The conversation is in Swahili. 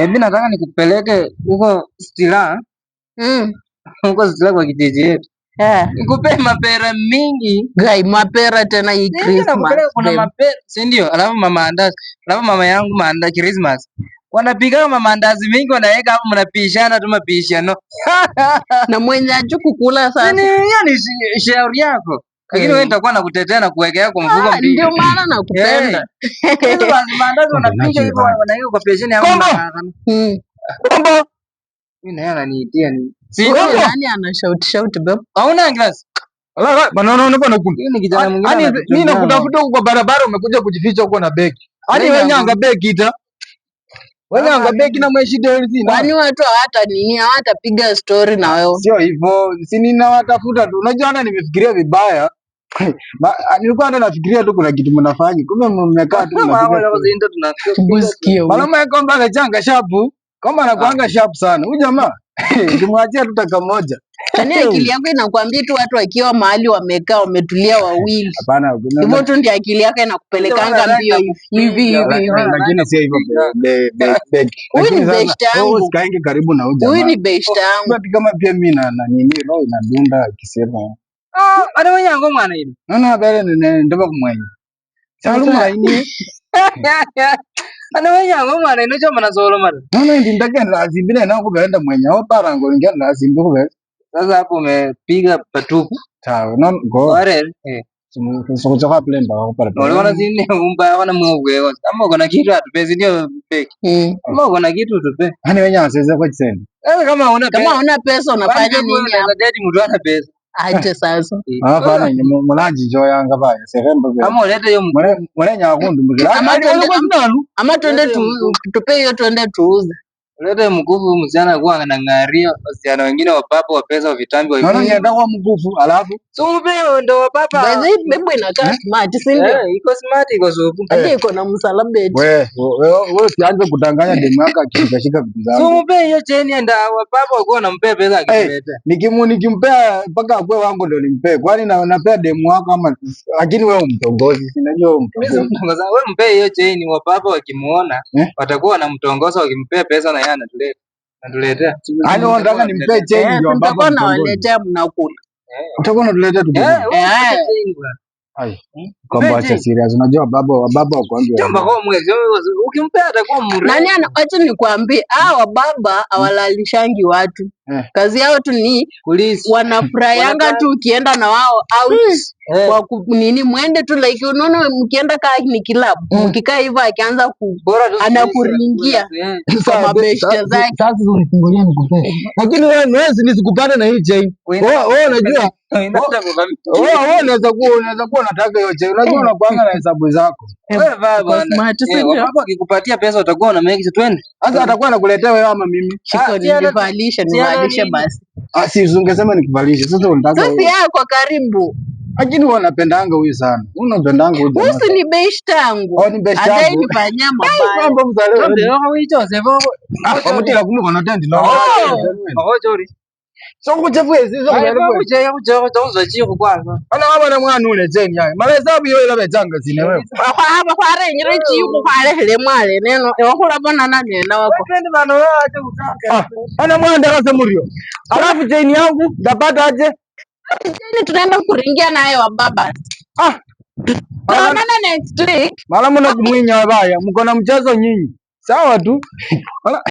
Mimi nataka nikupeleke huko Stila. Huko Stila kwa kijiji yetu. Nikupe mapera mingi. Gai mapera tena hii Christmas. Kuna mapera, si ndio? Alafu mama yangu maandazi Christmas. Wanapika maandazi mingi wanaweka hapo mnapishana tu mapishano. Na mwenye kukula sasa. Hiyo ni shauri yako. Lakini wewe nitakuwa nakutetea na kuwekea kwa mfuko mbili. Ndio maana nakupenda. Hizo maandazi wanapika hivyo wanaweka kwa pesheni hapo. Kombo. Mimi naye ananiitia ni. Nani ana shout babe? Hauna glass. Bana kuna ni kijana mwingine. Mimi nakutafuta huko kwa barabara umekuja kujificha huko na begi. Wewe nyanga begi ita. Wewe nyanga begi na mweshide hizi. Kwani watu hawatapiga story na wewe? Sio hivyo. Si ninawatafuta tu. Unajua hata nimefikiria vibaya. Nilikuwa ndo nafikiria tu kuna kitu mnafanya. Kumbe mmekaa tu mnapiga. Malama yako mbaka changa shapu. Kama anakuanga sharp sana. Huyu jamaa kimwachia tu taka moja. Yaani akili yako inakwambia tu watu wakiwa mahali wamekaa wametulia wawili. Hapana, hivyo tu ndio akili yako inakupelekanga mbio hivi. Lakini sio hivyo. Huyu ni best yangu. Usikaenge karibu na huyu jamaa. Huyu ni best yangu. Kama pia mimi na nini roho inadunda akisema. Ana wewe yango mwana hilo. Naona bale ndio kumwenye. Saluma ini. Ana wewe yango mwana ino choma na solo mara. Naona ndi ndake lazima na kuenda mwenye au parango ingia lazima kubele. Sasa hapo umepiga patupu. Sawa, non go. Wale So choka plenda wako pale. Unaona zini umba wana mwewe. Kama uko na kitu atupezi ndio peke. Kama uko na kitu tupe. Hani wenyewe aseze kwa chiseni. Kama una pesa unafanya nini hapo? Dadi mtu ana pesa. Aje sasa. Hapana ni mulaji jo yanga baya. Serembo. Kama ulete hiyo mwenye nyakundu mbele. Ama twende tupe hiyo twende tuuze. Ulete mkufu msichana kuwa anang'aria wasichana wengine wa papa wa pesa wa vitambi wa. Naona nienda kwa mkufu alafu. Sumpeo ndo wa papa. Basi bebo inakaa smart si ndio? Iko smart iko supu. Hadi iko na msalaba eti. Wewe usianze kudanganya demu yako akishika vitu zangu. Sumpeo hiyo cheni enda wa papa wako anampea pesa akileta. Nikimpea mpaka akwe wangu ndo nimpe. Kwani napea demu wako ama lakini wewe umtongozi. Sinajua wewe umtongozi. Wewe mpe hiyo cheni wa papa wakimuona watakuwa wanamtongoza wakimpea pesa na Natuletea. Yaani unataka nimpe change ndio ambapo nawaletea mnakula. Utakuwa unatuletea tu. Ai. Kwamba acha serious. Unajua baba wako wangu. Chomba kwa mwezi. Ukimpea atakuwa mrefu. Nani acha nikwambie, baba hawalalishangi watu. Kazi yao tu ni wanafurahianga tu ukienda na wao out. Kwa nini muende tu like unaona mkienda kaa ni club. Mkikaa hivyo akianza anakuringia kwa mabeshte zake. Sasa unifungulia nikupe. Lakini wewe nisikupane na hii chain. Wewe unajua wewe unaweza kuwa unataka hiyo chain. Unajua unakuanga na hesabu zako. Wewe vaa bwana. Hapo akikupatia pesa utakuwa na make twende. Sasa atakuwa anakuletea wewe ama mimi. Shiko nivalishe basi. Si ungesema nikuvalishe. Sasa unataka. Sasa kwa karibu. Lakini wewe unapendanga huyu sana. Unapendanga huyu. Usi ni best yangu. Ni best yangu. Adai nifanyia mabaya. Mambo mzaleo. Ndio wewe hicho sema. Mtila kumuko na tendi na. Jori. So kuchafua hizo kuchauza chiko kwanza. Ana baba na mwana ule zeni yae. Mara hesabu hiyo ile betanga zine wewe. Kwa nyire chiko kwa hele mwale neno. Wakula bona nani na wako. Twende bana wewe acha kutaka. Ana mwana darasa murio. Alafu cheni yangu ndapata aje? Cheni tunaenda kuringia naye wa baba. Tunaonana next week. Mara mna kumwinya wabaya. Mko na mchezo nyinyi. Sawa tu.